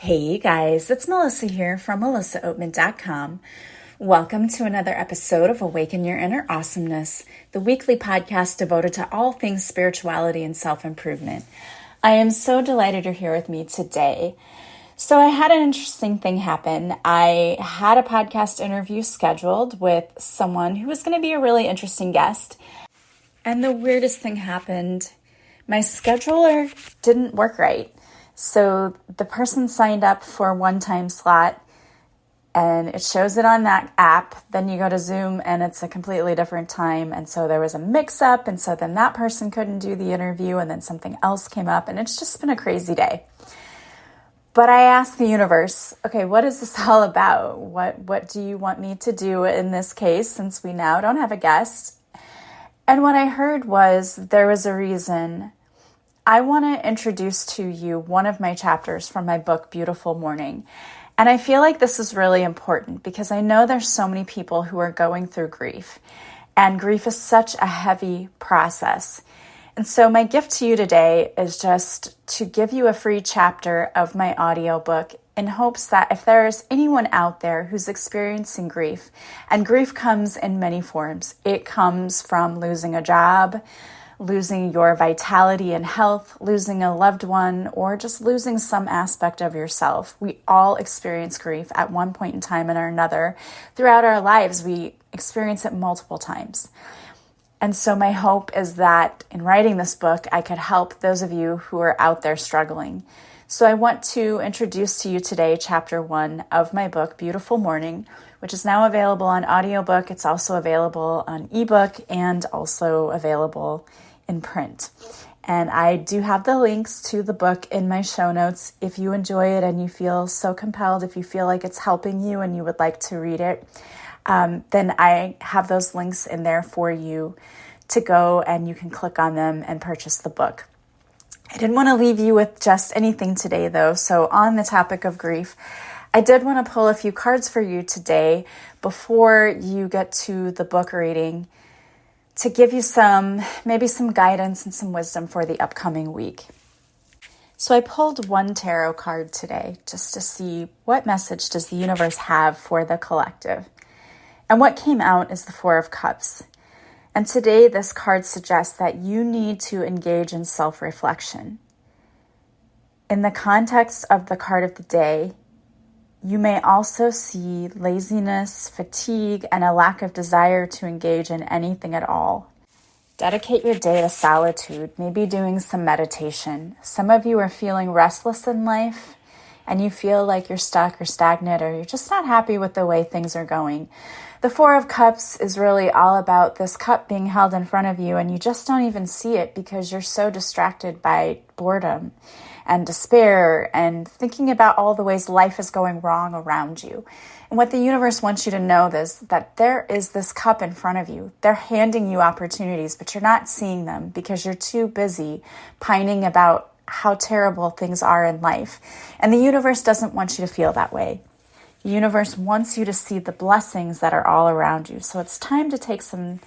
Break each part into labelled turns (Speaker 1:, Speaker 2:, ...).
Speaker 1: Hey guys, it's Melissa here from melissaoatman.com. Welcome to another episode of Awaken Your Inner Awesomeness, the weekly podcast devoted to all things spirituality and self-improvement. I am so delighted you're here with me today. So I had an interesting thing happen. I had a podcast interview scheduled with someone who was going to be a really interesting guest. And the weirdest thing happened. My scheduler didn't work right. So the person signed up for one time slot and it shows it on that app. Then you go to Zoom and it's a completely different time. And so there was a mix up. And so then that person couldn't do the interview and then something else came up and it's just been a crazy day. But I asked the universe, okay, what is this all about? What do you want me to do in this case since we now don't have a guest? And what I heard was there was a reason. I want to introduce to you one of my chapters from my book, Beautiful Mourning. And I feel like this is really important because I know there's so many people who are going through grief. And grief is such a heavy process. And so my gift to you today is just to give you a free chapter of my audiobook in hopes that if there's anyone out there who's experiencing grief, and grief comes in many forms. It comes from losing a job, losing your vitality and health, losing a loved one, or just losing some aspect of yourself. We all experience grief at one point in time or another. Throughout our lives, we experience it multiple times. And so my hope is that in writing this book, I could help those of you who are out there struggling. So I want to introduce to you today chapter 1 of my book, Beautiful Mourning, which is now available on audiobook. It's also available on ebook and also available in print. And I do have the links to the book in my show notes. If you enjoy it and you feel so compelled, if you feel like it's helping you and you would like to read it, then I have those links in there for you to go and you can click on them and purchase the book. I didn't want to leave you with just anything today though. So on the topic of grief, I did want to pull a few cards for you today before you get to the book reading to give you maybe some guidance and some wisdom for the upcoming week. So I pulled one tarot card today just to see what message does the universe have for the collective. And what came out is the Four of Cups. And today this card suggests that you need to engage in self-reflection. In the context of the card of the day, you may also see laziness, fatigue, and a lack of desire to engage in anything at all. Dedicate your day to solitude, maybe doing some meditation. Some of you are feeling restless in life and you feel like you're stuck or stagnant or you're just not happy with the way things are going. The Four of Cups is really all about this cup being held in front of you and you just don't even see it because you're so distracted by boredom and despair and thinking about all the ways life is going wrong around you. And what the universe wants you to know is that there is this cup in front of you. They're handing you opportunities, but you're not seeing them because you're too busy pining about how terrible things are in life. And the universe doesn't want you to feel that way. The universe wants you to see the blessings that are all around you. So it's time to take some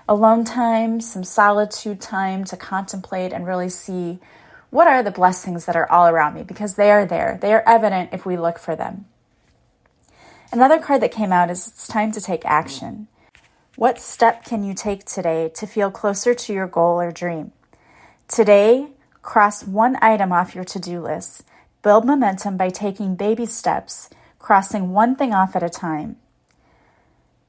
Speaker 1: alone time, some solitude time to contemplate and really see what are the blessings that are all around me, because they are there. They are evident if we look for them. Another card that came out is it's time to take action. What step can you take today to feel closer to your goal or dream? Today, cross one item off your to-do list. Build momentum by taking baby steps, crossing one thing off at a time.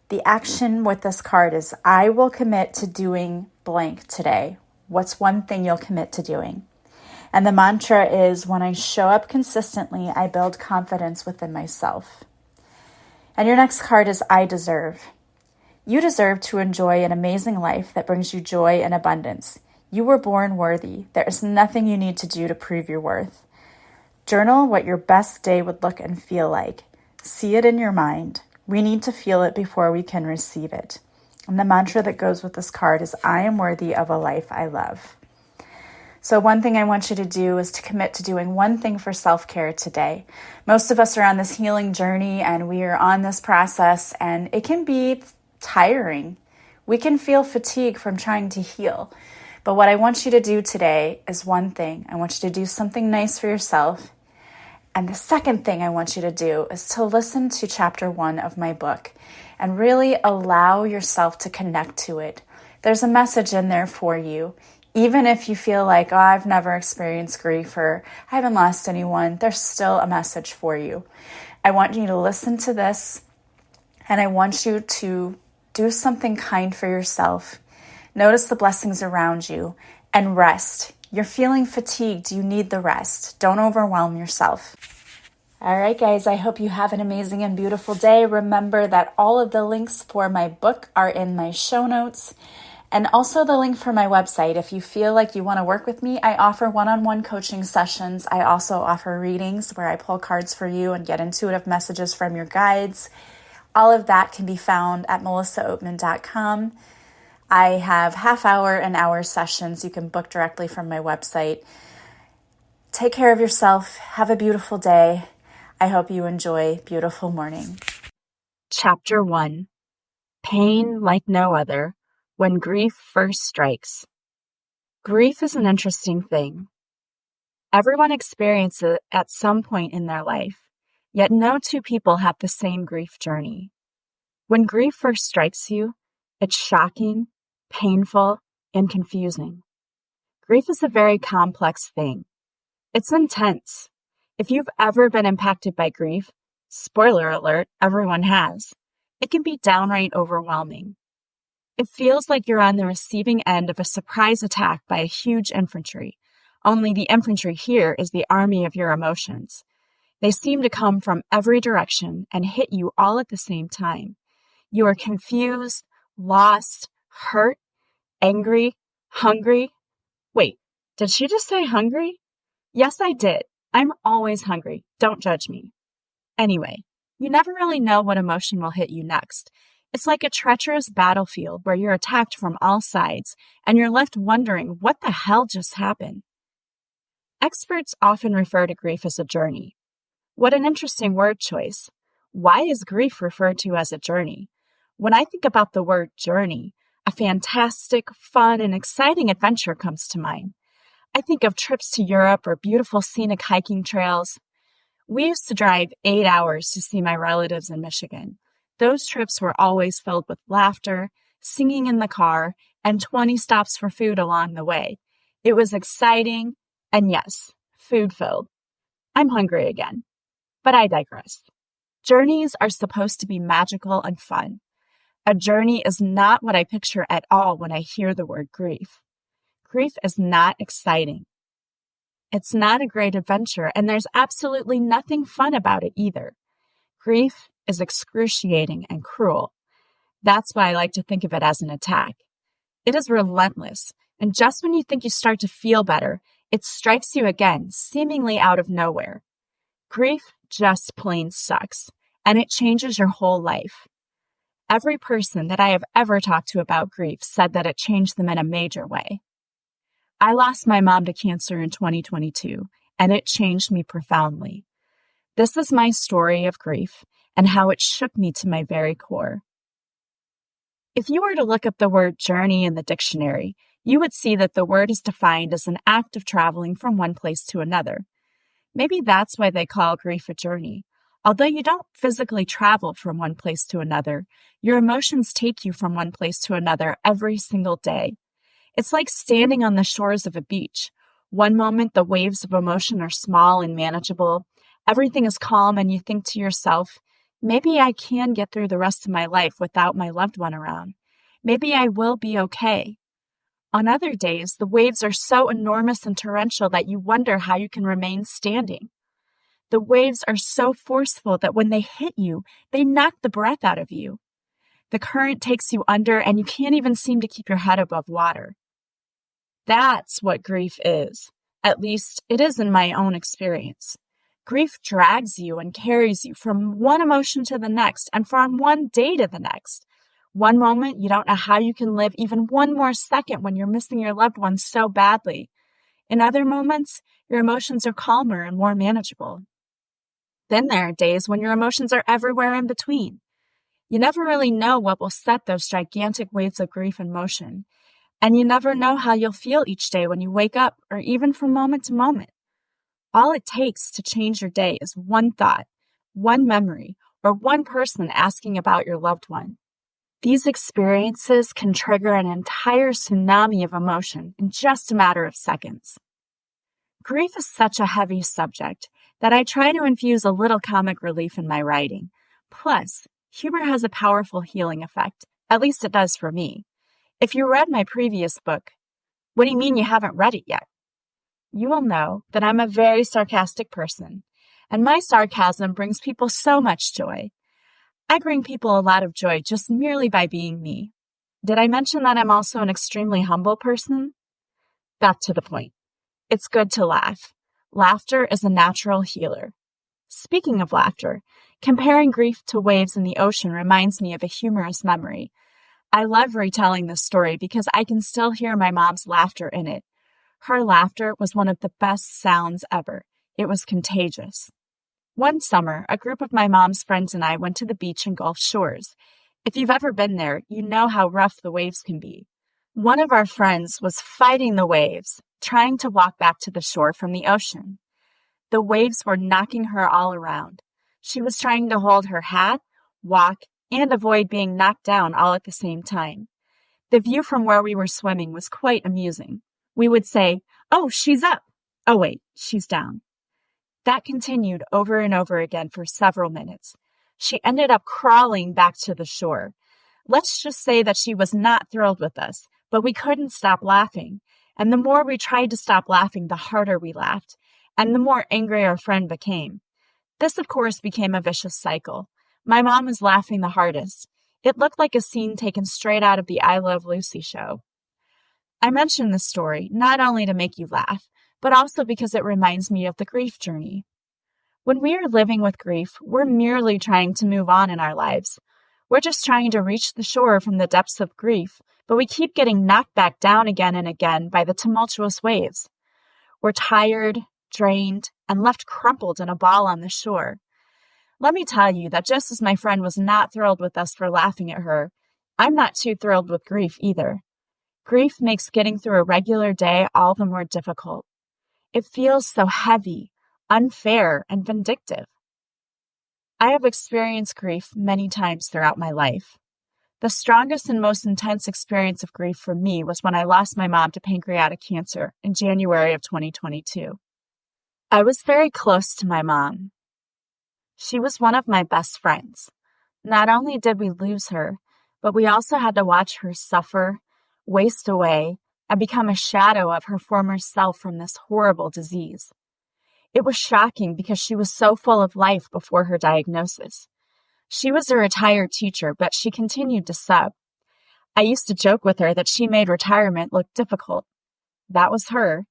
Speaker 1: The action with this card is, I will commit to doing blank today. What's one thing you'll commit to doing? And the mantra is, when I show up consistently, I build confidence within myself. And your next card is, I deserve. You deserve to enjoy an amazing life that brings you joy and abundance. You were born worthy. There is nothing you need to do to prove your worth. Journal what your best day would look and feel like. See it in your mind. We need to feel it before we can receive it. And the mantra that goes with this card is, I am worthy of a life I love. So one thing I want you to do is to commit to doing one thing for self-care today. Most of us are on this healing journey and we are on this process and it can be tiring. We can feel fatigue from trying to heal. But what I want you to do today is one thing. I want you to do something nice for yourself And the second thing I want you to do is to listen to chapter 1 of my book and really allow yourself to connect to it. There's a message in there for you. Even if you feel like, oh, I've never experienced grief or I haven't lost anyone, there's still a message for you. I want you to listen to this, and I want you to do something kind for yourself. Notice the blessings around you and rest. You're feeling fatigued. You need the rest. Don't overwhelm yourself. All right, guys, I hope you have an amazing and beautiful day. Remember that all of the links for my book are in my show notes, and also the link for my website. If you feel like you want to work with me, I offer one-on-one coaching sessions. I also offer readings where I pull cards for you and get intuitive messages from your guides. All of that can be found at melissaoatman.com. I have half-hour and hour sessions you can book directly from my website. Take care of yourself. Have a beautiful day. I hope you enjoy Beautiful Mourning.
Speaker 2: Chapter 1. Pain like no other, when grief first strikes. Grief is an interesting thing. Everyone experiences it at some point in their life, yet no two people have the same grief journey. When grief first strikes you, it's shocking, painful, and confusing. Grief is a very complex thing. It's intense. If you've ever been impacted by grief, spoiler alert, everyone has, it can be downright overwhelming. It feels like you're on the receiving end of a surprise attack by a huge infantry, only the infantry here is the army of your emotions. They seem to come from every direction and hit you all at the same time. You are confused, lost, hurt, angry, hungry. Wait, did she just say hungry? Yes, I did. I'm always hungry. Don't judge me. Anyway, you never really know what emotion will hit you next. It's like a treacherous battlefield where you're attacked from all sides and you're left wondering what the hell just happened. Experts often refer to grief as a journey. What an interesting word choice. Why is grief referred to as a journey? When I think about the word journey, a fantastic, fun, and exciting adventure comes to mind. I think of trips to Europe or beautiful scenic hiking trails. We used to drive 8 hours to see my relatives in Michigan. Those trips were always filled with laughter, singing in the car, and 20 stops for food along the way. It was exciting, and yes, food-filled. I'm hungry again, but I digress. Journeys are supposed to be magical and fun. A journey is not what I picture at all when I hear the word grief. Grief is not exciting. It's not a great adventure, and there's absolutely nothing fun about it either. Grief is excruciating and cruel. That's why I like to think of it as an attack. It is relentless, and just when you think you start to feel better, it strikes you again, seemingly out of nowhere. Grief just plain sucks, and it changes your whole life. Every person that I have ever talked to about grief said that it changed them in a major way. I lost my mom to cancer in 2022, and it changed me profoundly. This is my story of grief and how it shook me to my very core. If you were to look up the word journey in the dictionary, you would see that the word is defined as an act of traveling from one place to another. Maybe that's why they call grief a journey. Although you don't physically travel from one place to another, your emotions take you from one place to another every single day. It's like standing on the shores of a beach. One moment, the waves of emotion are small and manageable. Everything is calm, and you think to yourself, maybe I can get through the rest of my life without my loved one around. Maybe I will be okay. On other days, the waves are so enormous and torrential that you wonder how you can remain standing. The waves are so forceful that when they hit you, they knock the breath out of you. The current takes you under, and you can't even seem to keep your head above water. That's what grief is. At least it is in my own experience. Grief drags you and carries you from one emotion to the next and from one day to the next. One moment, you don't know how you can live even one more second when you're missing your loved one so badly. In other moments, your emotions are calmer and more manageable. Then there are days when your emotions are everywhere in between. You never really know what will set those gigantic waves of grief in motion. And you never know how you'll feel each day when you wake up or even from moment to moment. All it takes to change your day is one thought, one memory, or one person asking about your loved one. These experiences can trigger an entire tsunami of emotion in just a matter of seconds. Grief is such a heavy subject that I try to infuse a little comic relief in my writing. Plus, humor has a powerful healing effect. At least it does for me. If you read my previous book, What Do You Mean You Haven't Read It Yet? You will know that I'm a very sarcastic person, and my sarcasm brings people so much joy. I bring people a lot of joy just merely by being me. Did I mention that I'm also an extremely humble person? Back to the point. It's good to laugh. Laughter is a natural healer. Speaking of laughter, comparing grief to waves in the ocean reminds me of a humorous memory. I love retelling this story because I can still hear my mom's laughter in it. Her laughter was one of the best sounds ever. It was contagious. One summer, a group of my mom's friends and I went to the beach in Gulf Shores. If you've ever been there, you know how rough the waves can be. One of our friends was fighting the waves, trying to walk back to the shore from the ocean. The waves were knocking her all around. She was trying to hold her hat, walk, and avoid being knocked down all at the same time. The view from where we were swimming was quite amusing. We would say, "Oh, she's up. Oh, wait, she's down." That continued over and over again for several minutes. She ended up crawling back to the shore. Let's just say that she was not thrilled with us, but we couldn't stop laughing. And the more we tried to stop laughing, the harder we laughed, and the more angry our friend became. This, of course, became a vicious cycle. My mom was laughing the hardest. It looked like a scene taken straight out of the I Love Lucy show. I mention this story not only to make you laugh, but also because it reminds me of the grief journey. When we are living with grief, we're merely trying to move on in our lives. We're just trying to reach the shore from the depths of grief, but we keep getting knocked back down again and again by the tumultuous waves. We're tired, drained, and left crumpled in a ball on the shore. Let me tell you that just as my friend was not thrilled with us for laughing at her, I'm not too thrilled with grief either. Grief makes getting through a regular day all the more difficult. It feels so heavy, unfair, and vindictive. I have experienced grief many times throughout my life. The strongest and most intense experience of grief for me was when I lost my mom to pancreatic cancer in January of 2022. I was very close to my mom. She was one of my best friends. Not only did we lose her, but we also had to watch her suffer, waste away, and become a shadow of her former self from this horrible disease. It was shocking because she was so full of life before her diagnosis. She was a retired teacher, but she continued to sub. I used to joke with her that she made retirement look difficult. That was her.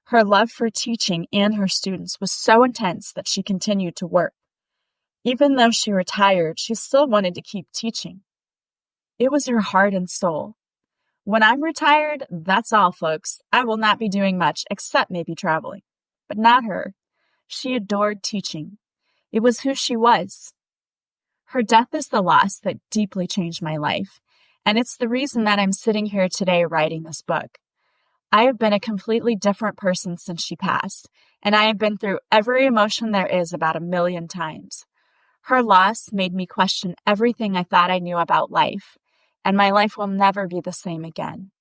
Speaker 2: Her love for teaching and her students was so intense that she continued to work. Even though she retired, she still wanted to keep teaching. It was her heart and soul. When I'm retired, that's all, folks. I will not be doing much except maybe traveling. But not her. She adored teaching. It was who she was. Her death is the loss that deeply changed my life, and it's the reason that I'm sitting here today writing this book. I have been a completely different person since she passed, and I have been through every emotion there is about 1,000,000 times. Her loss made me question everything I thought I knew about life, and my life will never be the same again.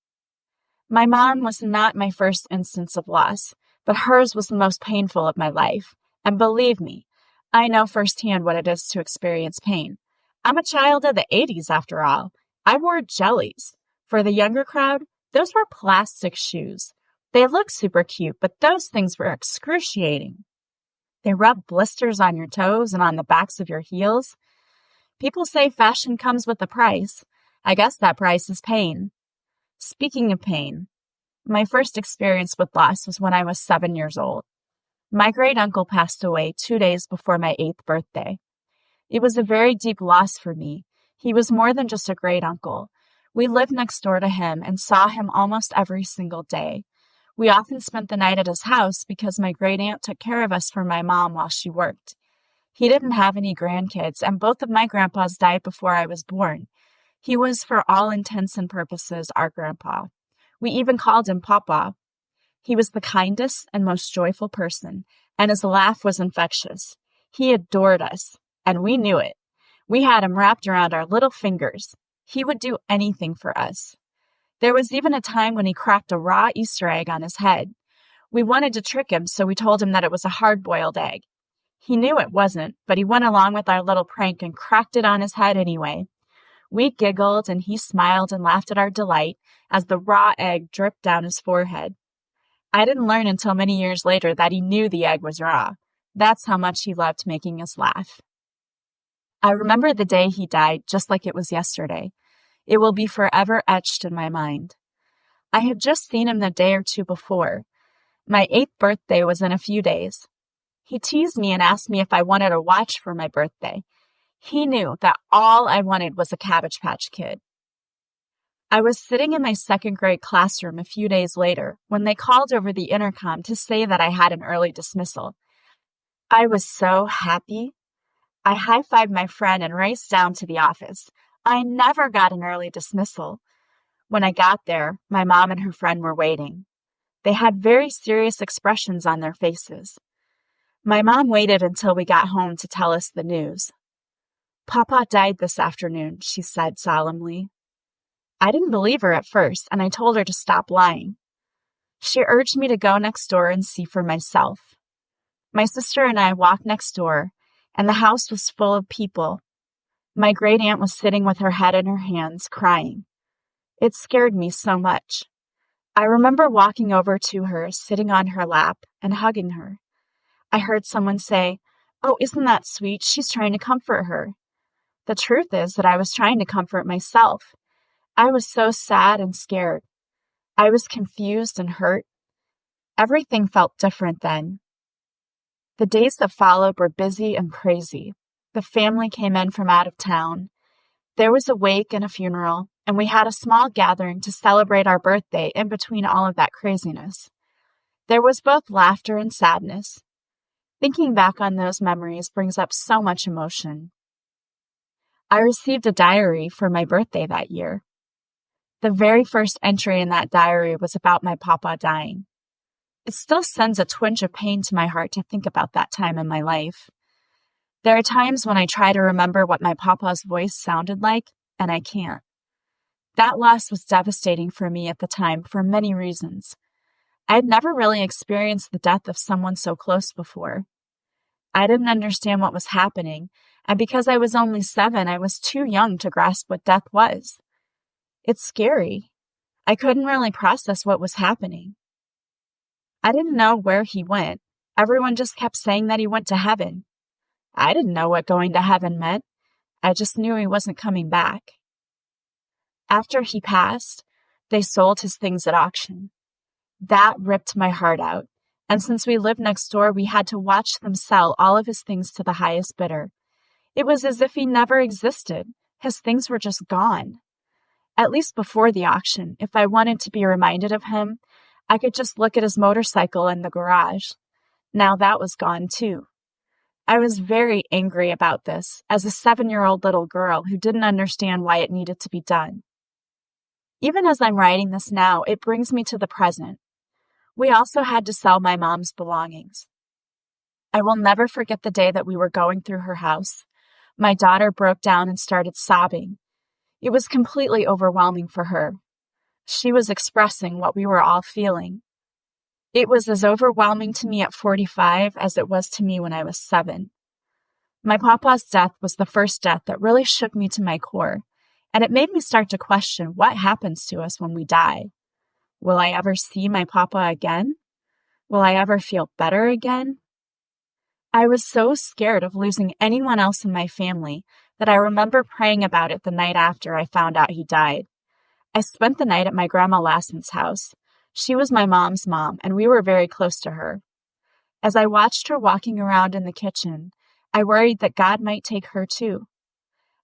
Speaker 2: My mom was not my first instance of loss, but hers was the most painful of my life. And believe me, I know firsthand what it is to experience pain. I'm a child of the 80s after all. I wore jellies. For the younger crowd, those were plastic shoes. They look super cute, but those things were excruciating. They rub blisters on your toes and on the backs of your heels. People say fashion comes with a price. I guess that price is pain. Speaking of pain, my first experience with loss was when I was 7 years old. My great uncle passed away 2 days before my 8th birthday. It was a very deep loss for me. He was more than just a great uncle. We lived next door to him and saw him almost every single day. We often spent the night at his house because my great aunt took care of us for my mom while she worked. He didn't have any grandkids, and both of my grandpas died before I was born. He was, for all intents and purposes, our grandpa. We even called him Papa. He was the kindest and most joyful person, and his laugh was infectious. He adored us, and we knew it. We had him wrapped around our little fingers. He would do anything for us. There was even a time when he cracked a raw Easter egg on his head. We wanted to trick him, so we told him that it was a hard-boiled egg. He knew it wasn't, but he went along with our little prank and cracked it on his head anyway. We giggled, and he smiled and laughed at our delight as the raw egg dripped down his forehead. I didn't learn until many years later that he knew the egg was raw. That's how much he loved making us laugh. I remember the day he died just like it was yesterday. It will be forever etched in my mind. I had just seen him the day or two before. My 8th birthday was in a few days. He teased me and asked me if I wanted a watch for my birthday. He knew that all I wanted was a Cabbage Patch Kid. I was sitting in my 2nd grade classroom a few days later when they called over the intercom to say that I had an early dismissal. I was so happy. I high-fived my friend and raced down to the office. I never got an early dismissal. When I got there, my mom and her friend were waiting. They had very serious expressions on their faces. My mom waited until we got home to tell us the news. "Papa died this afternoon," she said solemnly. I didn't believe her at first, and I told her to stop lying. She urged me to go next door and see for myself. My sister and I walked next door, and the house was full of people. My great-aunt was sitting with her head in her hands, crying. It scared me so much. I remember walking over to her, sitting on her lap, and hugging her. I heard someone say, "Oh, isn't that sweet? She's trying to comfort her." The truth is that I was trying to comfort myself. I was so sad and scared. I was confused and hurt. Everything felt different then. The days that followed were busy and crazy. The family came in from out of town. There was a wake and a funeral, and we had a small gathering to celebrate our birthday in between all of that craziness. There was both laughter and sadness. Thinking back on those memories brings up so much emotion. I received a diary for my birthday that year. The very first entry in that diary was about my papa dying. It still sends a twinge of pain to my heart to think about that time in my life. There are times when I try to remember what my papa's voice sounded like, and I can't. That loss was devastating for me at the time for many reasons. I had never really experienced the death of someone so close before. I didn't understand what was happening, and because I was only 7, I was too young to grasp what death was. It's scary. I couldn't really process what was happening. I didn't know where he went. Everyone just kept saying that he went to heaven. I didn't know what going to heaven meant. I just knew he wasn't coming back. After he passed, they sold his things at auction. That ripped my heart out, and since we lived next door, we had to watch them sell all of his things to the highest bidder. It was as if he never existed. His things were just gone. At least before the auction, if I wanted to be reminded of him, I could just look at his motorcycle in the garage. Now that was gone too. I was very angry about this as a 7-year-old little girl who didn't understand why it needed to be done. Even as I'm writing this now, it brings me to the present. We also had to sell my mom's belongings. I will never forget the day that we were going through her house. My daughter broke down and started sobbing. It was completely overwhelming for her. She was expressing what we were all feeling. It was as overwhelming to me at 45 as it was to me when I was 7. My papa's death was the first death that really shook me to my core, and it made me start to question what happens to us when we die. Will I ever see my papa again? Will I ever feel better again? I was so scared of losing anyone else in my family that I remember praying about it the night after I found out he died. I spent the night at my Grandma Lassen's house. She was my mom's mom, and we were very close to her. As I watched her walking around in the kitchen, I worried that God might take her too.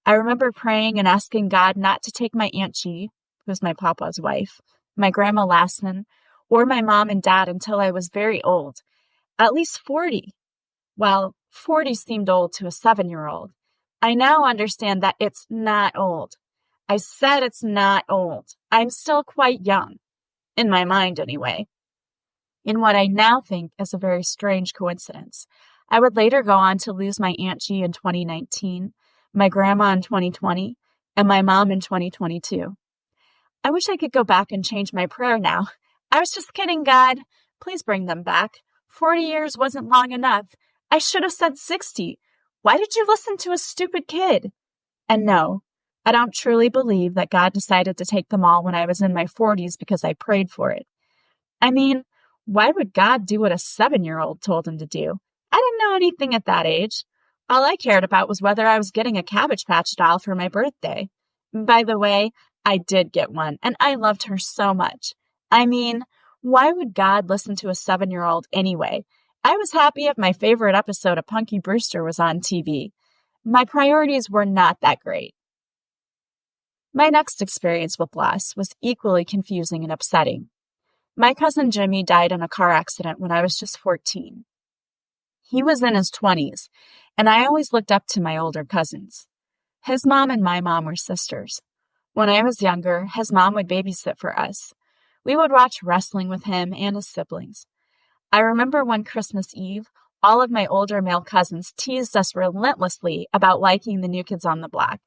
Speaker 2: I remember praying and asking God not to take my Aunt G, who was my papa's wife, my Grandma Lassen, or my mom and dad until I was very old, at least 40. Well, 40 seemed old to a 7-year-old. I now understand that it's not old. I said it's not old. I'm still quite young. In my mind, anyway. in what I now think is a very strange coincidence. I would later go on to lose my Aunt G in 2019, my grandma in 2020, and my mom in 2022. I wish I could go back and change my prayer now. I was just kidding, God. Please bring them back. 40 years wasn't long enough. I should have said 60. Why did you listen to a stupid kid? And no, I don't truly believe that God decided to take them all when I was in my 40s because I prayed for it. I mean, why would God do what a 7-year-old told him to do? I didn't know anything at that age. All I cared about was whether I was getting a Cabbage Patch doll for my birthday. By the way, I did get one, and I loved her so much. I mean, why would God listen to a 7-year-old anyway? I was happy if my favorite episode of Punky Brewster was on TV. My priorities were not that great. My next experience with loss was equally confusing and upsetting. My cousin Jimmy died in a car accident when I was just 14. He was in his 20s, and I always looked up to my older cousins. His mom and my mom were sisters. When I was younger, his mom would babysit for us. We would watch wrestling with him and his siblings. I remember one Christmas Eve, all of my older male cousins teased us relentlessly about liking the New Kids on the Block.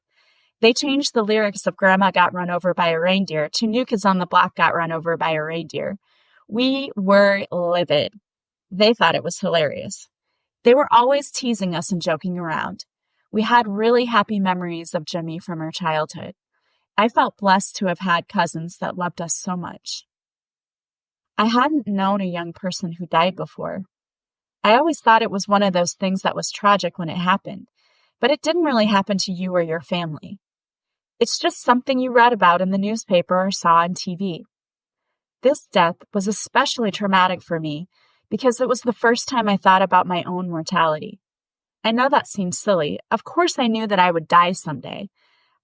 Speaker 2: They changed the lyrics of Grandma Got Run Over by a Reindeer to New Kids on the Block Got Run Over by a Reindeer. We were livid. They thought it was hilarious. They were always teasing us and joking around. We had really happy memories of Jimmy from our childhood. I felt blessed to have had cousins that loved us so much. I hadn't known a young person who died before. I always thought it was one of those things that was tragic when it happened, but it didn't really happen to you or your family. It's just something you read about in the newspaper or saw on TV. This death was especially traumatic for me because it was the first time I thought about my own mortality. I know that seems silly. Of course I knew that I would die someday.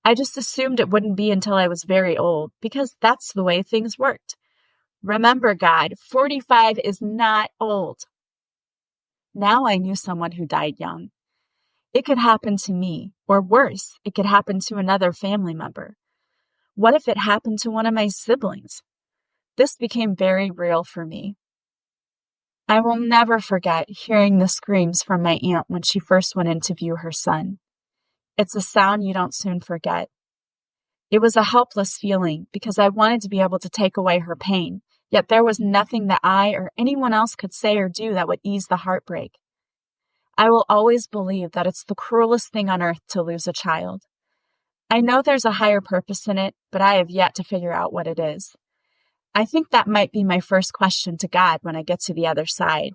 Speaker 2: I just assumed it wouldn't be until I was very old because that's the way things worked. Remember, God, 45 is not old. Now I knew someone who died young. It could happen to me, or worse, it could happen to another family member. What if it happened to one of my siblings? This became very real for me. I will never forget hearing the screams from my aunt when she first went in to view her son. It's a sound you don't soon forget. It was a helpless feeling because I wanted to be able to take away her pain, yet there was nothing that I or anyone else could say or do that would ease the heartbreak. I will always believe that it's the cruelest thing on earth to lose a child. I know there's a higher purpose in it, but I have yet to figure out what it is. I think that might be my first question to God when I get to the other side.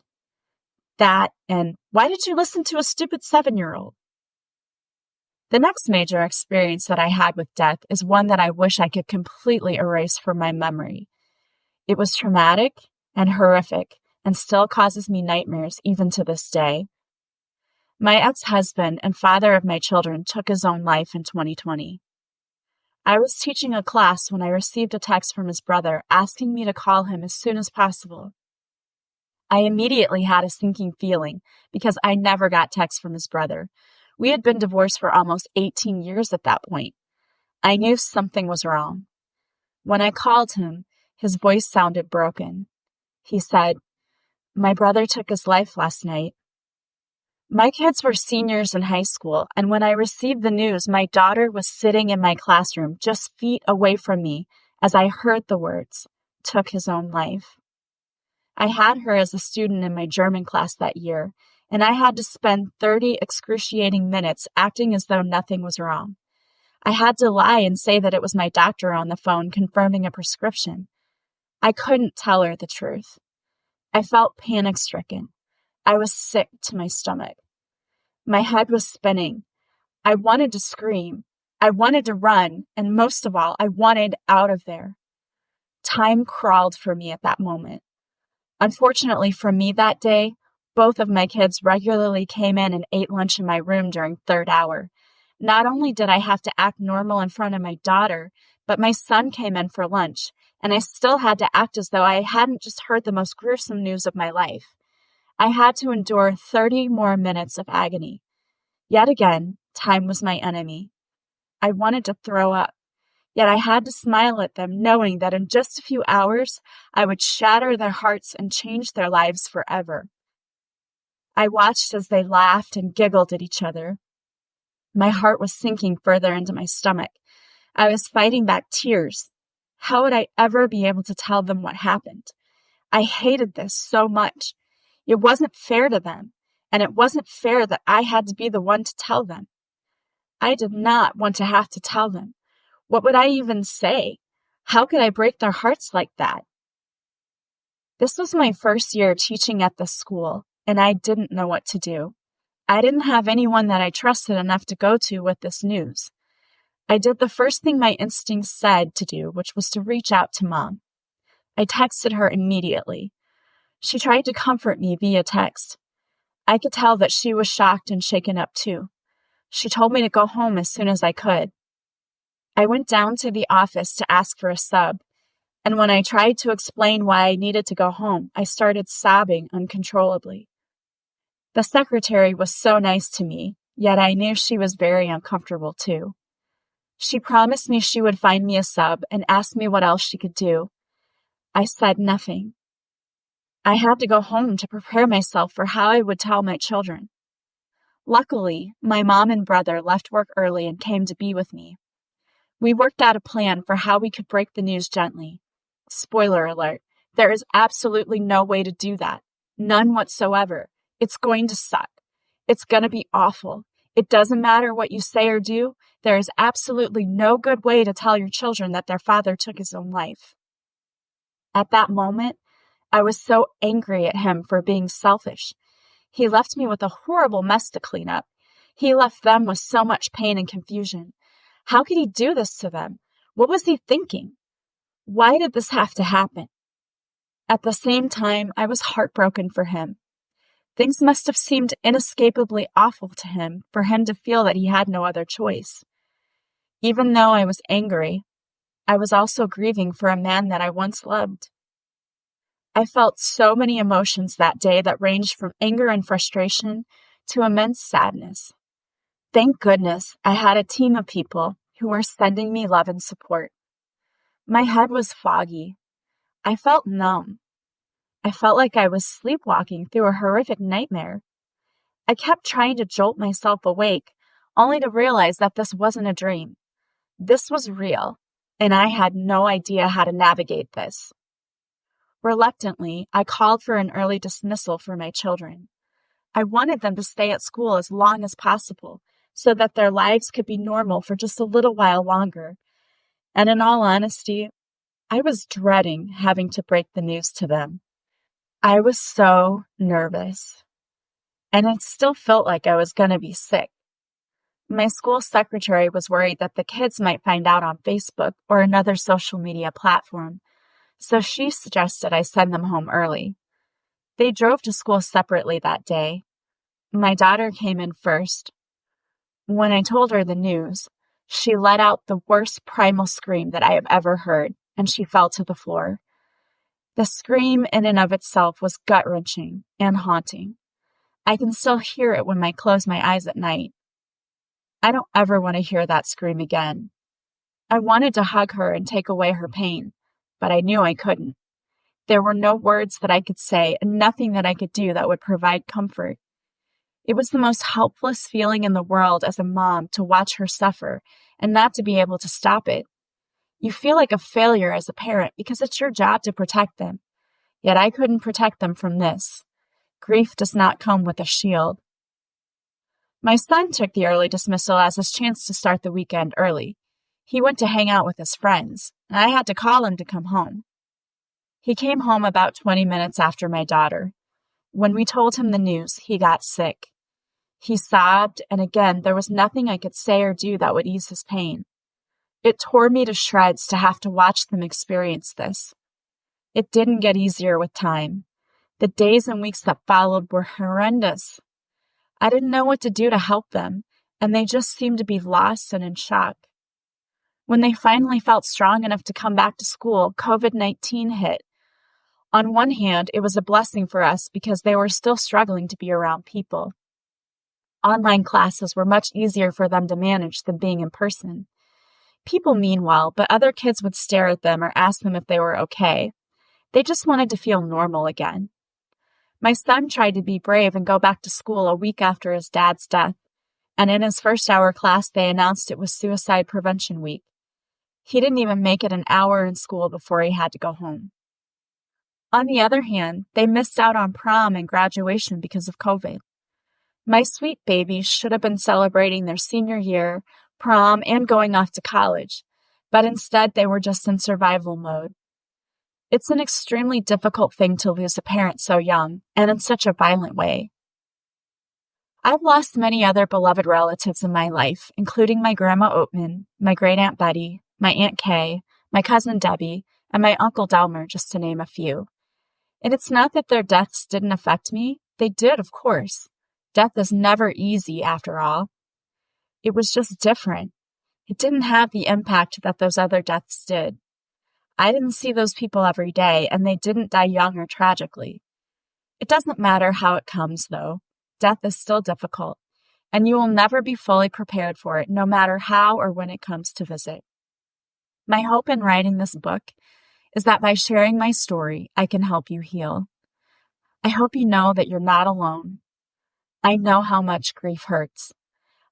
Speaker 2: That, and why did you listen to a stupid 7-year-old? The next major experience that I had with death is one that I wish I could completely erase from my memory. It was traumatic and horrific and still causes me nightmares even to this day. My ex-husband and father of my children took his own life in 2020. I was teaching a class when I received a text from his brother asking me to call him as soon as possible. I immediately had a sinking feeling because I never got texts from his brother. We had been divorced for almost 18 years at that point. I knew something was wrong. When I called him, his voice sounded broken. He said, "My brother took his life last night." My kids were seniors in high school, and when I received the news, my daughter was sitting in my classroom just feet away from me as I heard the words, "took his own life." I had her as a student in my German class that year, and I had to spend 30 excruciating minutes acting as though nothing was wrong. I had to lie and say that it was my doctor on the phone confirming a prescription. I couldn't tell her the truth. I felt panic-stricken. I was sick to my stomach. My head was spinning. I wanted to scream. I wanted to run, and most of all, I wanted out of there. Time crawled for me at that moment. Unfortunately for me that day, both of my kids regularly came in and ate lunch in my room during third hour. Not only did I have to act normal in front of my daughter, but my son came in for lunch, and I still had to act as though I hadn't just heard the most gruesome news of my life. I had to endure 30 more minutes of agony. Yet again, time was my enemy. I wanted to throw up. Yet I had to smile at them, knowing that in just a few hours, I would shatter their hearts and change their lives forever. I watched as they laughed and giggled at each other. My heart was sinking further into my stomach. I was fighting back tears. How would I ever be able to tell them what happened? I hated this so much. It wasn't fair to them, and it wasn't fair that I had to be the one to tell them. I did not want to have to tell them. What would I even say? How could I break their hearts like that? This was my first year teaching at the school, and I didn't know what to do. I didn't have anyone that I trusted enough to go to with this news. I did the first thing my instincts said to do, which was to reach out to Mom. I texted her immediately. She tried to comfort me via text. I could tell that she was shocked and shaken up too. She told me to go home as soon as I could. I went down to the office to ask for a sub, and when I tried to explain why I needed to go home, I started sobbing uncontrollably. The secretary was so nice to me, yet I knew she was very uncomfortable too. She promised me she would find me a sub and asked me what else she could do. I said nothing. I had to go home to prepare myself for how I would tell my children. Luckily, my mom and brother left work early and came to be with me. We worked out a plan for how we could break the news gently. Spoiler alert, there is absolutely no way to do that. None whatsoever. It's going to suck. It's going to be awful. It doesn't matter what you say or do. There is absolutely no good way to tell your children that their father took his own life. At that moment, I was so angry at him for being selfish. He left me with a horrible mess to clean up. He left them with so much pain and confusion. How could he do this to them? What was he thinking? Why did this have to happen? At the same time, I was heartbroken for him. Things must have seemed inescapably awful to him for him to feel that he had no other choice. Even though I was angry, I was also grieving for a man that I once loved. I felt so many emotions that day that ranged from anger and frustration to immense sadness. Thank goodness I had a team of people who were sending me love and support. My head was foggy. I felt numb. I felt like I was sleepwalking through a horrific nightmare. I kept trying to jolt myself awake, only to realize that this wasn't a dream. This was real, and I had no idea how to navigate this. Reluctantly, I called for an early dismissal for my children. I wanted them to stay at school as long as possible, so that their lives could be normal for just a little while longer. And in all honesty, I was dreading having to break the news to them. I was so nervous, and it still felt like I was going to be sick. My school secretary was worried that the kids might find out on Facebook or another social media platform, so she suggested I send them home early. They drove to school separately that day. My daughter came in first. When I told her the news, she let out the worst primal scream that I have ever heard, and she fell to the floor. The scream in and of itself was gut-wrenching and haunting. I can still hear it when I close my eyes at night. I don't ever want to hear that scream again. I wanted to hug her and take away her pain, but I knew I couldn't. There were no words that I could say and nothing that I could do that would provide comfort. It was the most helpless feeling in the world as a mom to watch her suffer and not to be able to stop it. You feel like a failure as a parent because it's your job to protect them. Yet I couldn't protect them from this. Grief does not come with a shield. My son took the early dismissal as his chance to start the weekend early. He went to hang out with his friends, and I had to call him to come home. He came home about 20 minutes after my daughter. When we told him the news, he got sick. He sobbed, and again, there was nothing I could say or do that would ease his pain. It tore me to shreds to have to watch them experience this. It didn't get easier with time. The days and weeks that followed were horrendous. I didn't know what to do to help them, and they just seemed to be lost and in shock. When they finally felt strong enough to come back to school, COVID-19 hit. On one hand, it was a blessing for us because they were still struggling to be around people. Online classes were much easier for them to manage than being in person. People mean well, but other kids would stare at them or ask them if they were okay. They just wanted to feel normal again. My son tried to be brave and go back to school a week after his dad's death, and in his first hour class, they announced it was Suicide Prevention Week. He didn't even make it an hour in school before he had to go home. On the other hand, they missed out on prom and graduation because of COVID. My sweet babies should have been celebrating their senior year, prom, and going off to college, but instead they were just in survival mode. It's an extremely difficult thing to lose a parent so young, and in such a violent way. I've lost many other beloved relatives in my life, including my Grandma Oatman, my Great Aunt Betty, my Aunt Kay, my Cousin Debbie, and my Uncle Delmer, just to name a few. And it's not that their deaths didn't affect me. They did, of course. Death is never easy, after all. It was just different. It didn't have the impact that those other deaths did. I didn't see those people every day, and they didn't die young or tragically. It doesn't matter how it comes, though. Death is still difficult, and you will never be fully prepared for it, no matter how or when it comes to visit. My hope in writing this book is that by sharing my story, I can help you heal. I hope you know that you're not alone. I know how much grief hurts.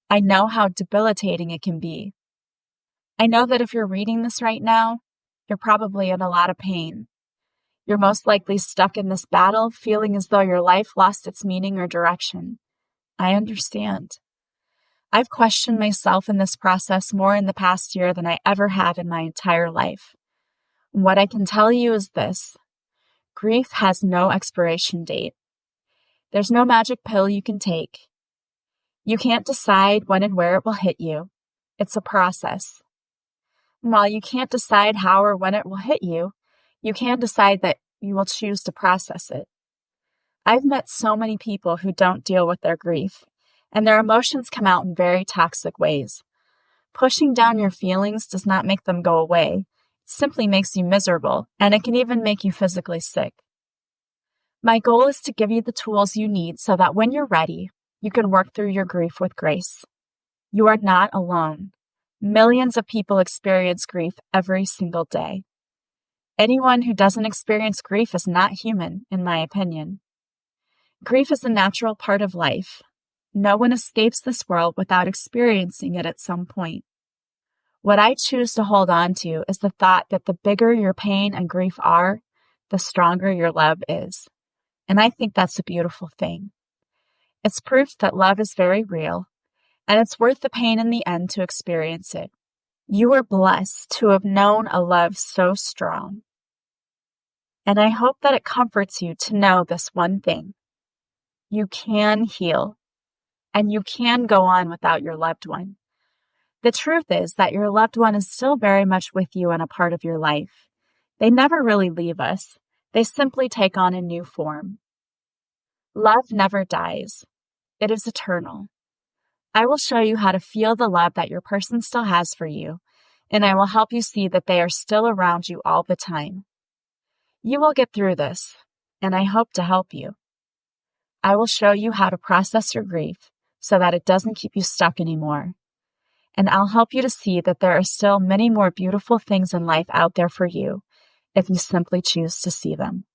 Speaker 2: I know how debilitating it can be. I know that if you're reading this right now, you're probably in a lot of pain. You're most likely stuck in this battle, feeling as though your life lost its meaning or direction. I understand. I've questioned myself in this process more in the past year than I ever have in my entire life. What I can tell you is this: grief has no expiration date. There's no magic pill you can take. You can't decide when and where it will hit you. It's a process. While you can't decide how or when it will hit you, you can decide that you will choose to process it. I've met so many people who don't deal with their grief, and their emotions come out in very toxic ways. Pushing down your feelings does not make them go away. It simply makes you miserable, and it can even make you physically sick. My goal is to give you the tools you need so that when you're ready, you can work through your grief with grace. You are not alone. Millions of people experience grief every single day. Anyone who doesn't experience grief is not human, in my opinion. Grief is a natural part of life. No one escapes this world without experiencing it at some point. What I choose to hold on to is the thought that the bigger your pain and grief are, the stronger your love is. And I think that's a beautiful thing. It's proof that love is very real, and it's worth the pain in the end to experience it. You are blessed to have known a love so strong. And I hope that it comforts you to know this one thing. You can heal, and you can go on without your loved one. The truth is that your loved one is still very much with you and a part of your life. They never really leave us. They simply take on a new form. Love never dies. It is eternal. I will show you how to feel the love that your person still has for you, and I will help you see that they are still around you all the time. You will get through this, and I hope to help you. I will show you how to process your grief so that it doesn't keep you stuck anymore. And I'll help you to see that there are still many more beautiful things in life out there for you if you simply choose to see them.